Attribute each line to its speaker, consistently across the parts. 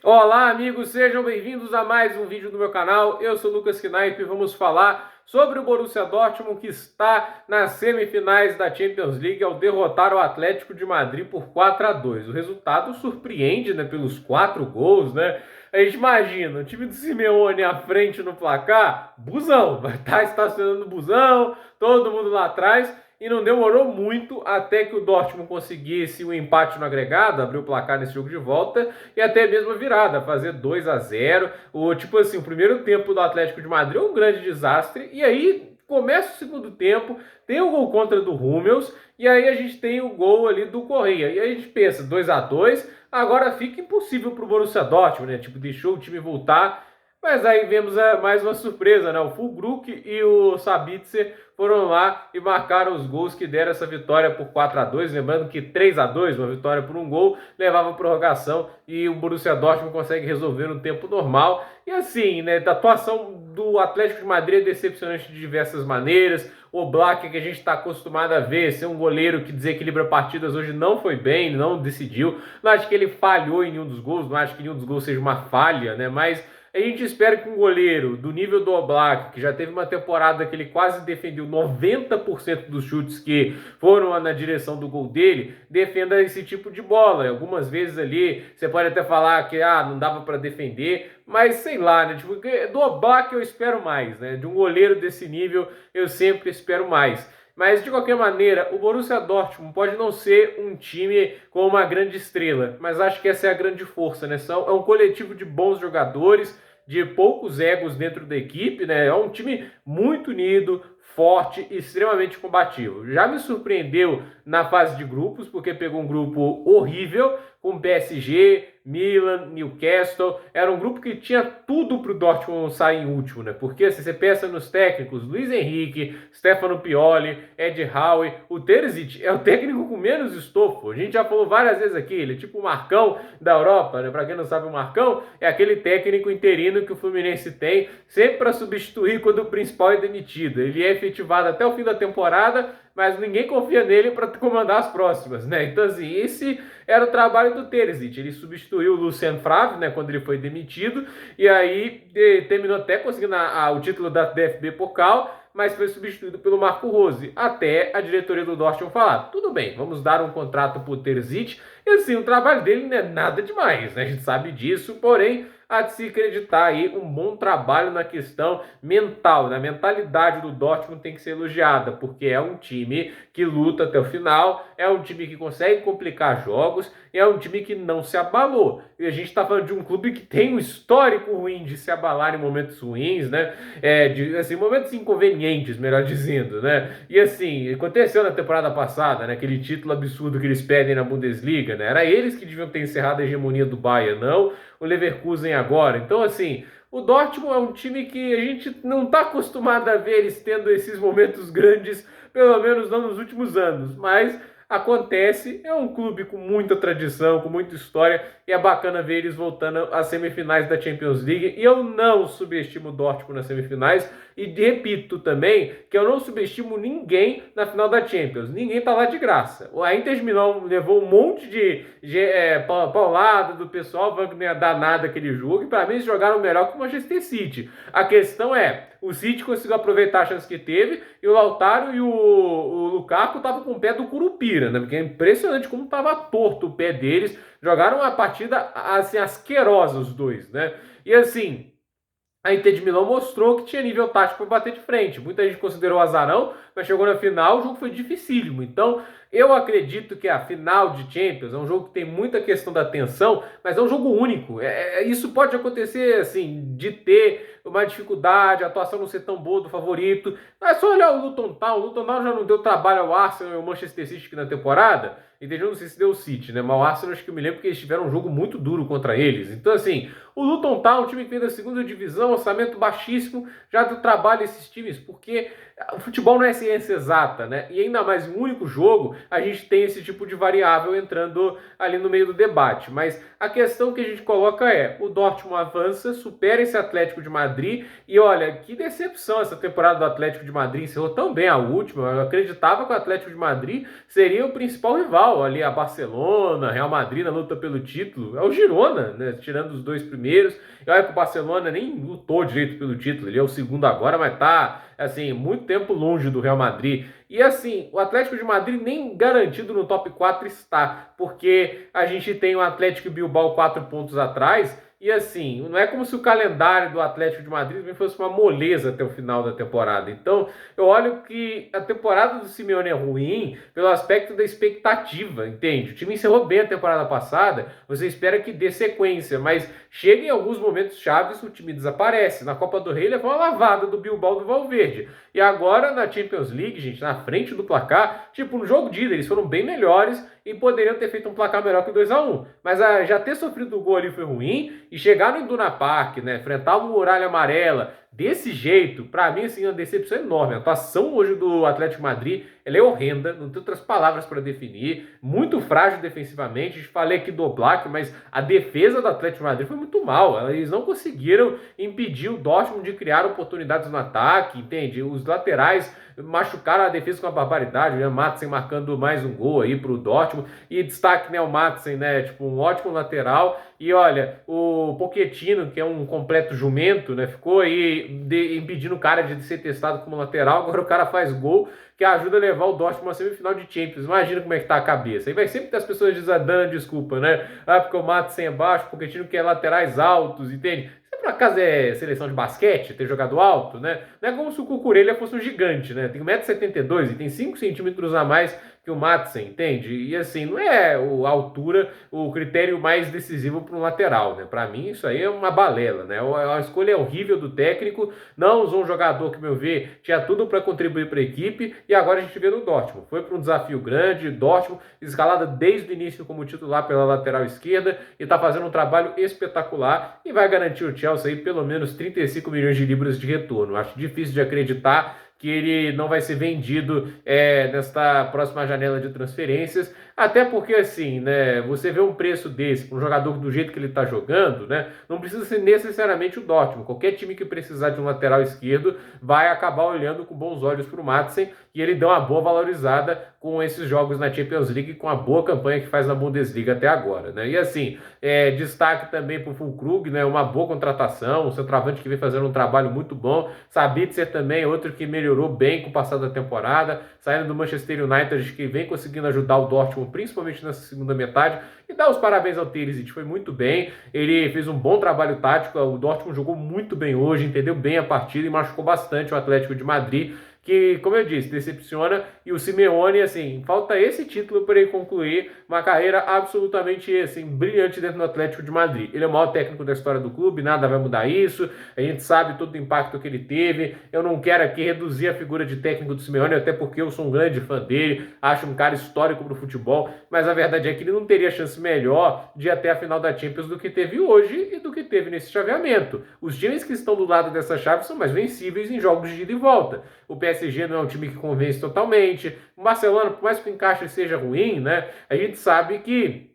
Speaker 1: Olá, amigos, sejam bem-vindos a mais um vídeo do meu canal. Eu sou o Lucas Knaip e vamos falar sobre o Borussia Dortmund que está nas semifinais da Champions League ao derrotar o Atlético de Madrid por 4-2. O resultado surpreende, né, pelos 4 gols, né? A gente imagina, o time do Simeone à frente no placar, busão, vai estar estacionando o busão, todo mundo lá atrás. E não demorou muito até que o Dortmund conseguisse o empate no agregado, abrir o placar nesse jogo de volta e até mesmo a virada, fazer 2-0. Tipo assim, o primeiro tempo do Atlético de Madrid é um grande desastre e aí começa o segundo tempo, tem o gol contra do Hummels e aí a gente tem o gol ali do Correia. E aí a gente pensa, 2-2, agora fica impossível pro Borussia Dortmund, né? Tipo, deixou o time voltar. Mas aí vemos mais uma surpresa, né? O Füllkrug e o Sabitzer foram lá e marcaram os gols que deram essa vitória por 4-2. Lembrando que 3-2, uma vitória por um gol, levava a prorrogação e o Borussia Dortmund consegue resolver no tempo normal. E assim, né, a atuação do Atlético de Madrid é decepcionante de diversas maneiras. O Oblak, que a gente está acostumado a ver, ser um goleiro que desequilibra partidas, hoje não foi bem, não decidiu. Não acho que ele falhou em nenhum dos gols, não acho que nenhum dos gols seja uma falha, né? Mas a gente espera que um goleiro do nível do Oblak, que já teve uma temporada que ele quase defendeu 90% dos chutes que foram na direção do gol dele, defenda esse tipo de bola. Algumas vezes ali você pode até falar que não dava para defender, mas sei lá, né? Tipo, do Oblak eu espero mais, né? De um goleiro desse nível eu sempre espero mais. Mas, de qualquer maneira, o Borussia Dortmund pode não ser um time com uma grande estrela, mas acho que essa é a grande força, né? É um coletivo de bons jogadores, de poucos egos dentro da equipe, né? É um time muito unido, forte e extremamente combativo. Já me surpreendeu na fase de grupos, porque pegou um grupo horrível, com PSG, Milan, Newcastle. Era um grupo que tinha tudo para o Dortmund sair em último, né? Porque se você pensa nos técnicos, Luiz Henrique, Stefano Pioli, Ed Howe, o Terzic é o técnico com menos estofo. A gente já falou várias vezes aqui, ele é tipo o Marcão da Europa, né? Para quem não sabe, o Marcão é aquele técnico interino que o Fluminense tem sempre para substituir quando o principal é demitido. Ele é efetivado até o fim da temporada, mas ninguém confia nele para comandar as próximas, né? Então, assim, esse era o trabalho do Terzic. Ele substituiu o Lucien Favre, né, quando ele foi demitido, e aí terminou até conseguindo o título da DFB Pokal, mas foi substituído pelo Marco Rose, até a diretoria do Dortmund falar, tudo bem, vamos dar um contrato para o Terzic, e assim, o trabalho dele não é nada demais, né? A gente sabe disso, porém, há de se acreditar aí um bom trabalho na questão mental, né? A mentalidade do Dortmund tem que ser elogiada, porque é um time que luta até o final, é um time que consegue complicar jogos, e é um time que não se abalou. E a gente está falando de um clube que tem um histórico ruim de se abalar em momentos ruins, né? Assim, momentos inconvenientes, melhor dizendo, né? E assim, aconteceu na temporada passada, né? Aquele título absurdo que eles pedem na Bundesliga, né? Era eles que deviam ter encerrado a hegemonia do Bayern, não o Leverkusen agora. Então, assim, o Dortmund é um time que a gente não está acostumado a ver eles tendo esses momentos grandes, pelo menos não nos últimos anos, mas acontece, é um clube com muita tradição, com muita história, e é bacana ver eles voltando às semifinais da Champions League, e eu não subestimo o Dortmund nas semifinais, e repito também que eu não subestimo ninguém na final da Champions, ninguém tá lá de graça. A Inter de Milão levou um monte de paulada do pessoal, falando que não ia dar nada aquele jogo, e para mim eles jogaram melhor que o Manchester City. A questão é, o City conseguiu aproveitar a chance que teve, e o Lautaro e o Lukaku estavam com o pé do Curupira, né? Porque é impressionante como estava torto o pé deles. Jogaram uma partida assim asquerosa os dois, né? E assim, a Inter de Milão mostrou que tinha nível tático para bater de frente. Muita gente considerou azarão, mas chegou na final, o jogo foi dificílimo. Então, eu acredito que a final de Champions é um jogo que tem muita questão da tensão, mas é um jogo único. Isso pode acontecer, assim, de ter uma dificuldade, a atuação não ser tão boa do favorito. É só olhar o Luton Town. O Luton Town já não deu trabalho ao Arsenal e ao Manchester City na temporada. Entendeu? Não sei se deu o City, né? Mas o Arsenal, acho que eu me lembro que eles tiveram um jogo muito duro contra eles. Então, assim, o Luton Town, um time que vem da segunda divisão, orçamento baixíssimo, já deu trabalho a esses times, porque o futebol não é ciência exata, né? E ainda mais em um único jogo, a gente tem esse tipo de variável entrando ali no meio do debate. Mas a questão que a gente coloca é, o Dortmund avança, supera esse Atlético de Madrid, e olha, que decepção essa temporada do Atlético de Madrid, encerrou tão bem a última, eu acreditava que o Atlético de Madrid seria o principal rival igual ali a Barcelona, Real Madrid na luta pelo título, é o Girona, né? Tirando os dois primeiros. E olha que o Barcelona nem lutou direito pelo título, ele é o segundo agora, mas tá, assim, muito tempo longe do Real Madrid. E assim, o Atlético de Madrid nem garantido no top 4 está, porque a gente tem o Atlético Bilbao 4 pontos atrás. E assim, não é como se o calendário do Atlético de Madrid também fosse uma moleza até o final da temporada. Então, eu olho que a temporada do Simeone é ruim pelo aspecto da expectativa, entende? O time encerrou bem a temporada passada, você espera que dê sequência, mas chega em alguns momentos chaves, o time desaparece. Na Copa do Rei levou uma lavada do Bilbao do Valverde. E agora na Champions League, gente, na frente do placar, tipo, no jogo de ida, eles foram bem melhores e poderiam ter feito um placar melhor que 2-1. Mas já ter sofrido o gol ali foi ruim e chegar no Iduna Park, né, enfrentar o Muralha Amarela desse jeito, pra mim, assim, é uma decepção enorme. A atuação hoje do Atlético de Madrid, ela é horrenda, não tem outras palavras para definir, muito frágil defensivamente. Falei aqui do Oblak, mas a defesa do Atlético de Madrid foi muito mal. Eles não conseguiram impedir o Dortmund de criar oportunidades no ataque, entende? Os laterais machucaram a defesa com uma barbaridade, né? Madsen marcando mais um gol aí pro Dortmund, e destaque, né, o Madsen, né, tipo, um ótimo lateral. E olha, o Pochettino, que é um completo jumento, né, ficou aí impedindo o cara de ser testado como lateral. Agora o cara faz gol que ajuda a levar o Dortmund a semifinal de Champions. Imagina como é que tá a cabeça. Aí vai sempre ter as pessoas dando desculpa, né? Ah, porque o Madsen é baixo, o Pochettino quer laterais altos, entende? Se por acaso é seleção de basquete, ter jogado alto, né? Não é como se o Cucurella fosse um gigante, né? Tem 1,72 m e tem 5 centímetros a mais que o Madsen, entende? E assim, não é a altura o critério mais decisivo para um lateral, né? Para mim, isso aí é uma balela, né? A escolha é horrível do técnico, não usou um jogador que, meu ver, tinha tudo para contribuir para a equipe, e agora a gente vê no Dortmund. Foi para um desafio grande, Dortmund escalada desde o início como titular pela lateral esquerda, e está fazendo um trabalho espetacular, e vai garantir o Chelsea aí pelo menos 35 milhões de libras de retorno. Acho difícil de acreditar que ele não vai ser vendido nesta próxima janela de transferências, até porque assim, né, você vê um preço desse para um jogador do jeito que ele está jogando, né, não precisa ser necessariamente o Dortmund. Qualquer time que precisar de um lateral esquerdo vai acabar olhando com bons olhos para o Madsen, e ele deu uma boa valorizada com esses jogos na Champions League, com a boa campanha que faz na Bundesliga até agora, né? E assim, destaque também para o Füllkrug, né, uma boa contratação, um centroavante que vem fazendo um trabalho muito bom. Sabitzer também, outro que melhorou bem com o passado da temporada, saindo do Manchester United, que vem conseguindo ajudar o Dortmund, principalmente nessa segunda metade. E dá os parabéns ao Terzic, foi muito bem, ele fez um bom trabalho tático, o Dortmund jogou muito bem hoje, entendeu bem a partida e machucou bastante o Atlético de Madrid, que, como eu disse, decepciona. E o Simeone, assim, falta esse título para ele concluir uma carreira absolutamente, assim, brilhante dentro do Atlético de Madrid. Ele é o maior técnico da história do clube, nada vai mudar isso, a gente sabe todo o impacto que ele teve. Eu não quero aqui reduzir a figura de técnico do Simeone, até porque eu sou um grande fã dele, acho um cara histórico pro futebol, mas a verdade é que ele não teria chance melhor de ir até a final da Champions do que teve hoje e do que teve nesse chaveamento. Os times que estão do lado dessa chave são mais vencíveis em jogos de ida e volta. O PSG não é um time que convence totalmente. O Barcelona, por mais que o encaixe seja ruim, né, a gente sabe que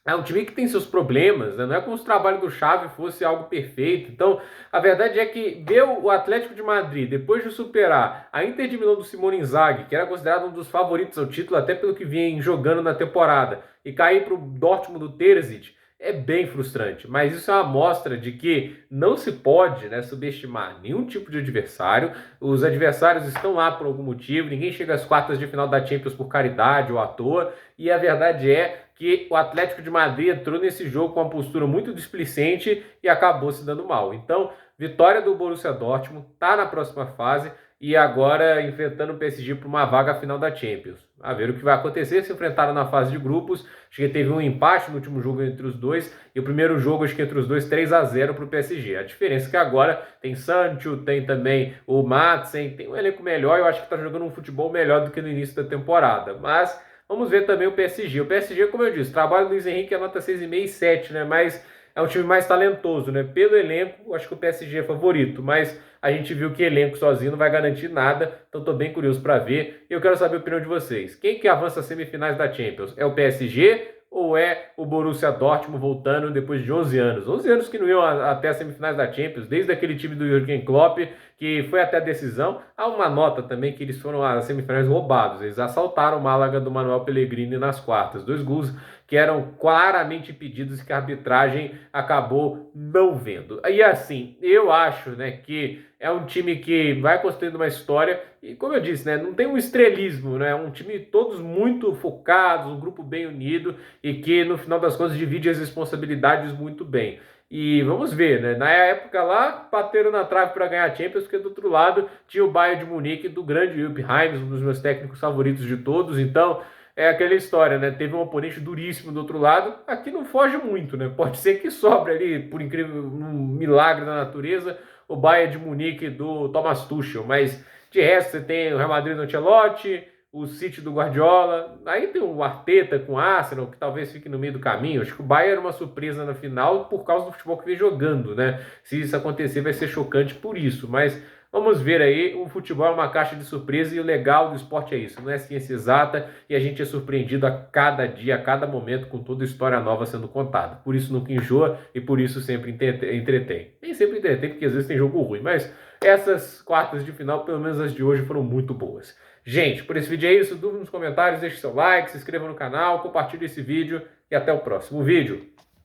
Speaker 1: é um time que tem seus problemas, né? Não é como se o trabalho do Xavi fosse algo perfeito. Então, a verdade é que ver o Atlético de Madrid, depois de superar a Inter de Milão do Simone Inzaghi, que era considerado um dos favoritos ao título, até pelo que vinha jogando na temporada, e cair para o Dortmund do Terzic, é bem frustrante, mas isso é uma amostra de que não se pode, né, subestimar nenhum tipo de adversário. Os adversários estão lá por algum motivo, ninguém chega às quartas de final da Champions por caridade ou à toa, e a verdade é que o Atlético de Madrid entrou nesse jogo com uma postura muito displicente e acabou se dando mal. Então, vitória do Borussia Dortmund, está na próxima fase, e agora enfrentando o PSG para uma vaga final da Champions. A ver o que vai acontecer. Se enfrentaram na fase de grupos, acho que teve um empate no último jogo entre os dois, e o primeiro jogo, acho que entre os dois, 3-0 para o PSG. A diferença é que agora tem Sancho, tem também o Madsen, tem um elenco melhor, eu acho que está jogando um futebol melhor do que no início da temporada. Mas vamos ver também o PSG. O PSG, como eu disse, trabalho do Luiz Henrique é nota 6,5 e 7, né? Mas é um time mais talentoso, né? Pelo elenco, acho que o PSG é favorito, mas a gente viu que elenco sozinho não vai garantir nada, então estou bem curioso para ver. E eu quero saber a opinião de vocês. Quem que avança às semifinais da Champions? É o PSG ou é o Borussia Dortmund voltando depois de 11 anos? 11 anos que não iam até as semifinais da Champions, desde aquele time do Jürgen Klopp, que foi até a decisão. Há uma nota também que eles foram às semifinais roubados, eles assaltaram o Málaga do Manuel Pellegrini nas quartas. 2 gols que eram claramente impedidos e que a arbitragem acabou não vendo. E assim, eu acho, né, que é um time que vai construindo uma história e, como eu disse, né, não tem um estrelismo, né, é um time todos muito focados, um grupo bem unido e que no final das contas divide as responsabilidades muito bem. E vamos ver, né? Na época lá, bateram na trave para ganhar a Champions, porque do outro lado tinha o Bayern de Munique do grande Jupp Heynckes, um dos meus técnicos favoritos de todos. Então, é aquela história, né? Teve um oponente duríssimo do outro lado. Aqui não foge muito, né? Pode ser que sobre ali, por incrível, um milagre da natureza, o Bayern de Munique do Thomas Tuchel. Mas de resto, você tem o Real Madrid do Ancelotti, o City do Guardiola. Aí tem o Arteta com o Arsenal, que talvez fique no meio do caminho. Acho que o Bayern era uma surpresa na final por causa do futebol que vem jogando, né? Se isso acontecer, vai ser chocante por isso. Mas vamos ver aí, o futebol é uma caixa de surpresa e o legal do esporte é isso, não é ciência exata e a gente é surpreendido a cada dia, a cada momento com toda história nova sendo contada. Por isso nunca enjoa e por isso sempre entretém. Nem sempre entretém, porque às vezes tem jogo ruim, mas essas quartas de final, pelo menos as de hoje, foram muito boas. Gente, por esse vídeo é isso, dúvida nos comentários, deixe seu like, se inscreva no canal, compartilhe esse vídeo e até o próximo vídeo.